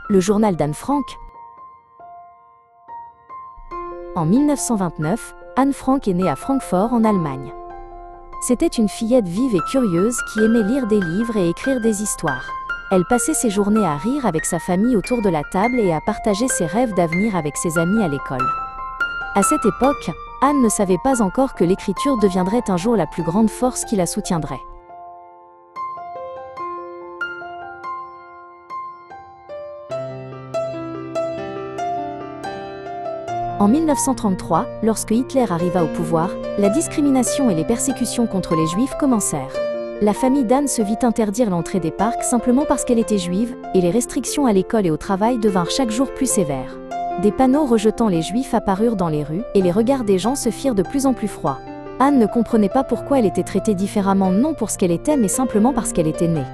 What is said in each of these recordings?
Le journal d'Anne Frank. En 1929, Anne Frank est née à Francfort en Allemagne. C'était une fillette vive et curieuse qui aimait lire des livres et écrire des histoires. Elle passait ses journées à rire avec sa famille autour de la table et à partager ses rêves d'avenir avec ses amis à l'école. À cette époque, Anne ne savait pas encore que l'écriture deviendrait un jour la plus grande force qui la soutiendrait. En 1933, lorsque Hitler arriva au pouvoir, la discrimination et les persécutions contre les Juifs commencèrent. La famille d'Anne se vit interdire l'entrée des parcs simplement parce qu'elle était juive, et les restrictions à l'école et au travail devinrent chaque jour plus sévères. Des panneaux rejetant les Juifs apparurent dans les rues, et les regards des gens se firent de plus en plus froids. Anne ne comprenait pas pourquoi elle était traitée différemment, non pour ce qu'elle était, mais simplement parce qu'elle était née.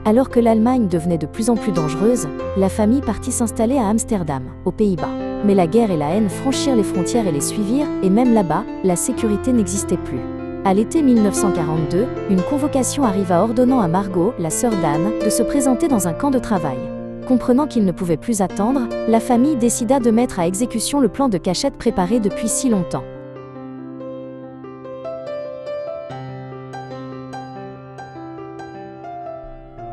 Alors que l'Allemagne devenait de plus en plus dangereuse, la famille partit s'installer à Amsterdam, aux Pays-Bas. Mais la guerre et la haine franchirent les frontières et les suivirent, et même là-bas, la sécurité n'existait plus. À l'été 1942, une convocation arriva ordonnant à Margot, la sœur d'Anne, de se présenter dans un camp de travail. Comprenant qu'il ne pouvait plus attendre, la famille décida de mettre à exécution le plan de cachette préparé depuis si longtemps.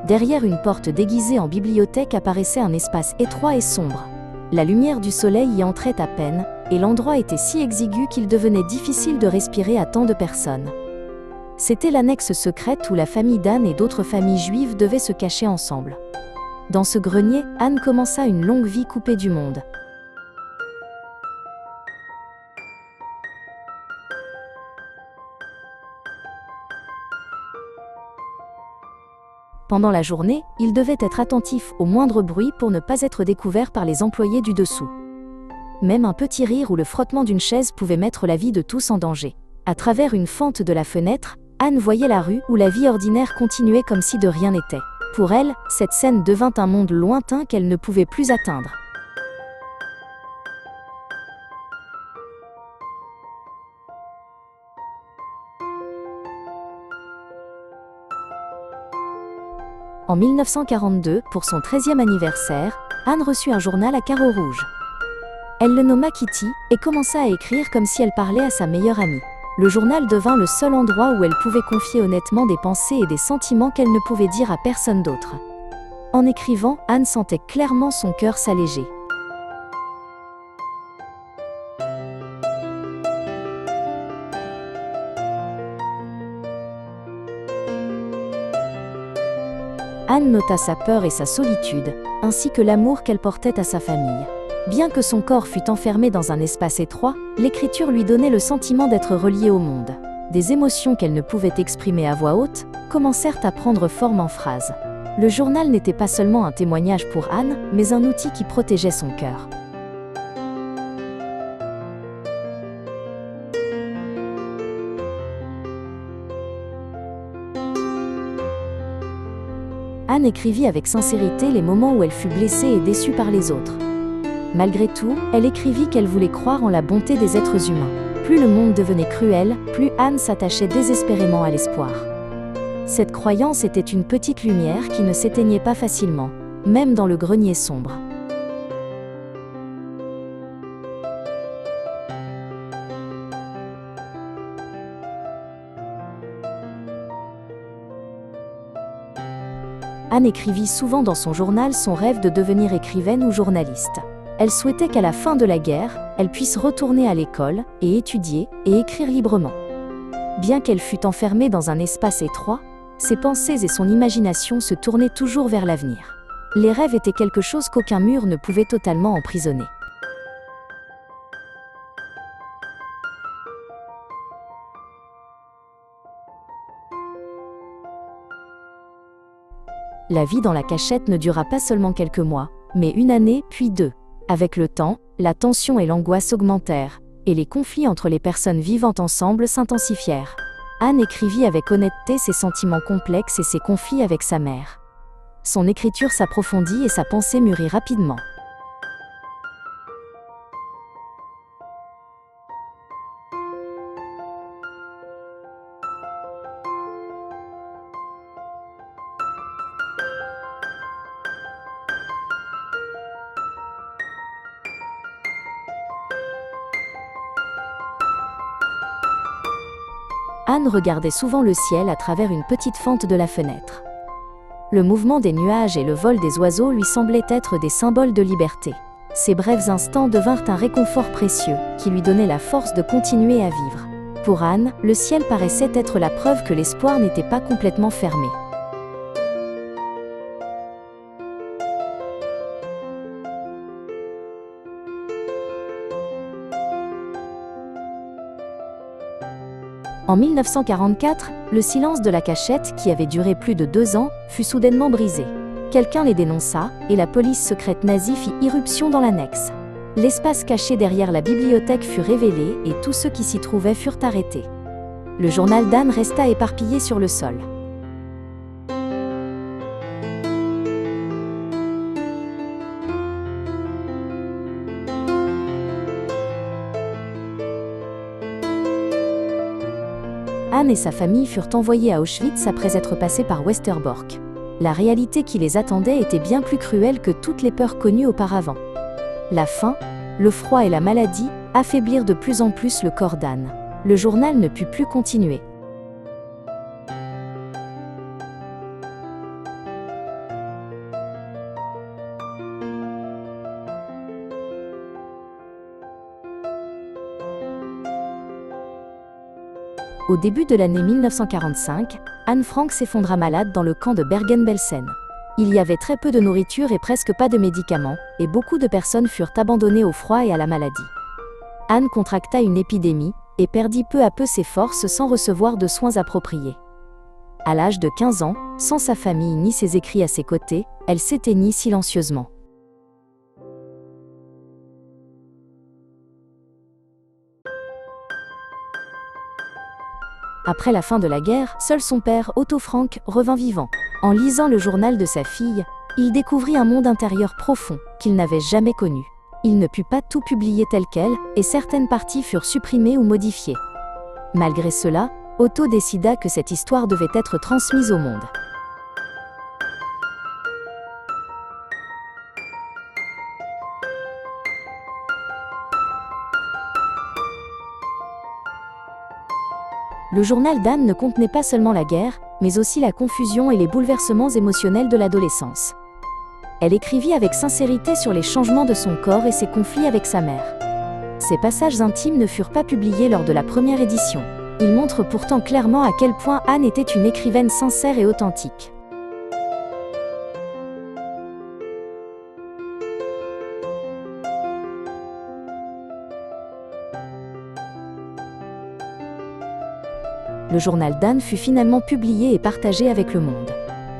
Derrière une porte déguisée en bibliothèque apparaissait un espace étroit et sombre. La lumière du soleil y entrait à peine, et l'endroit était si exigu qu'il devenait difficile de respirer à tant de personnes. C'était l'annexe secrète où la famille d'Anne et d'autres familles juives devaient se cacher ensemble. Dans ce grenier, Anne commença une longue vie coupée du monde. Pendant la journée, il devait être attentif au moindre bruit pour ne pas être découvert par les employés du dessous. Même un petit rire ou le frottement d'une chaise pouvait mettre la vie de tous en danger. À travers une fente de la fenêtre, Anne voyait la rue où la vie ordinaire continuait comme si de rien n'était. Pour elle, cette scène devint un monde lointain qu'elle ne pouvait plus atteindre. En 1942, pour son 13e anniversaire, Anne reçut un journal à carreaux rouges. Elle le nomma Kitty et commença à écrire comme si elle parlait à sa meilleure amie. Le journal devint le seul endroit où elle pouvait confier honnêtement des pensées et des sentiments qu'elle ne pouvait dire à personne d'autre. En écrivant, Anne sentait clairement son cœur s'alléger. Anne nota sa peur et sa solitude, ainsi que l'amour qu'elle portait à sa famille. Bien que son corps fût enfermé dans un espace étroit, l'écriture lui donnait le sentiment d'être reliée au monde. Des émotions qu'elle ne pouvait exprimer à voix haute commencèrent à prendre forme en phrases. Le journal n'était pas seulement un témoignage pour Anne, mais un outil qui protégeait son cœur. Anne écrivit avec sincérité les moments où elle fut blessée et déçue par les autres. Malgré tout, elle écrivit qu'elle voulait croire en la bonté des êtres humains. Plus le monde devenait cruel, plus Anne s'attachait désespérément à l'espoir. Cette croyance était une petite lumière qui ne s'éteignait pas facilement, même dans le grenier sombre. Anne écrivit souvent dans son journal son rêve de devenir écrivaine ou journaliste. Elle souhaitait qu'à la fin de la guerre, elle puisse retourner à l'école et étudier et écrire librement. Bien qu'elle fût enfermée dans un espace étroit, ses pensées et son imagination se tournaient toujours vers l'avenir. Les rêves étaient quelque chose qu'aucun mur ne pouvait totalement emprisonner. La vie dans la cachette ne dura pas seulement quelques mois, mais une année puis 2. Avec le temps, la tension et l'angoisse augmentèrent, et les conflits entre les personnes vivant ensemble s'intensifièrent. Anne écrivit avec honnêteté ses sentiments complexes et ses conflits avec sa mère. Son écriture s'approfondit et sa pensée mûrit rapidement. Anne regardait souvent le ciel à travers une petite fente de la fenêtre. Le mouvement des nuages et le vol des oiseaux lui semblaient être des symboles de liberté. Ces brefs instants devinrent un réconfort précieux, qui lui donnait la force de continuer à vivre. Pour Anne, le ciel paraissait être la preuve que l'espoir n'était pas complètement fermé. En 1944, le silence de la cachette, qui avait duré plus de 2 ans, fut soudainement brisé. Quelqu'un les dénonça, et la police secrète nazie fit irruption dans l'annexe. L'espace caché derrière la bibliothèque fut révélé, et tous ceux qui s'y trouvaient furent arrêtés. Le journal d'Anne resta éparpillé sur le sol. Anne et sa famille furent envoyés à Auschwitz après être passés par Westerbork. La réalité qui les attendait était bien plus cruelle que toutes les peurs connues auparavant. La faim, le froid et la maladie affaiblirent de plus en plus le corps d'Anne. Le journal ne put plus continuer. Au début de l'année 1945, Anne Frank s'effondra malade dans le camp de Bergen-Belsen. Il y avait très peu de nourriture et presque pas de médicaments, et beaucoup de personnes furent abandonnées au froid et à la maladie. Anne contracta une épidémie, et perdit peu à peu ses forces sans recevoir de soins appropriés. À l'âge de 15 ans, sans sa famille ni ses écrits à ses côtés, elle s'éteignit silencieusement. Après la fin de la guerre, seul son père, Otto Frank, revint vivant. En lisant le journal de sa fille, il découvrit un monde intérieur profond, qu'il n'avait jamais connu. Il ne put pas tout publier tel quel, et certaines parties furent supprimées ou modifiées. Malgré cela, Otto décida que cette histoire devait être transmise au monde. Le journal d'Anne ne contenait pas seulement la guerre, mais aussi la confusion et les bouleversements émotionnels de l'adolescence. Elle écrivit avec sincérité sur les changements de son corps et ses conflits avec sa mère. Ces passages intimes ne furent pas publiés lors de la première édition. Ils montrent pourtant clairement à quel point Anne était une écrivaine sincère et authentique. Le journal d'Anne fut finalement publié et partagé avec le monde.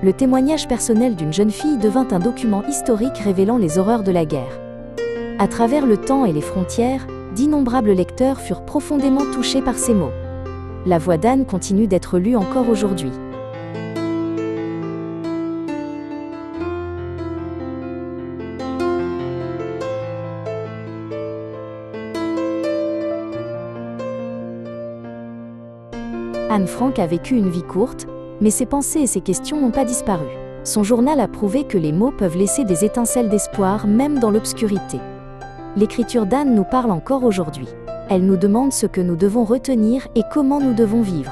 Le témoignage personnel d'une jeune fille devint un document historique révélant les horreurs de la guerre. À travers le temps et les frontières, d'innombrables lecteurs furent profondément touchés par ces mots. La voix d'Anne continue d'être lue encore aujourd'hui. Anne Frank a vécu une vie courte, mais ses pensées et ses questions n'ont pas disparu. Son journal a prouvé que les mots peuvent laisser des étincelles d'espoir même dans l'obscurité. L'écriture d'Anne nous parle encore aujourd'hui. Elle nous demande ce que nous devons retenir et comment nous devons vivre.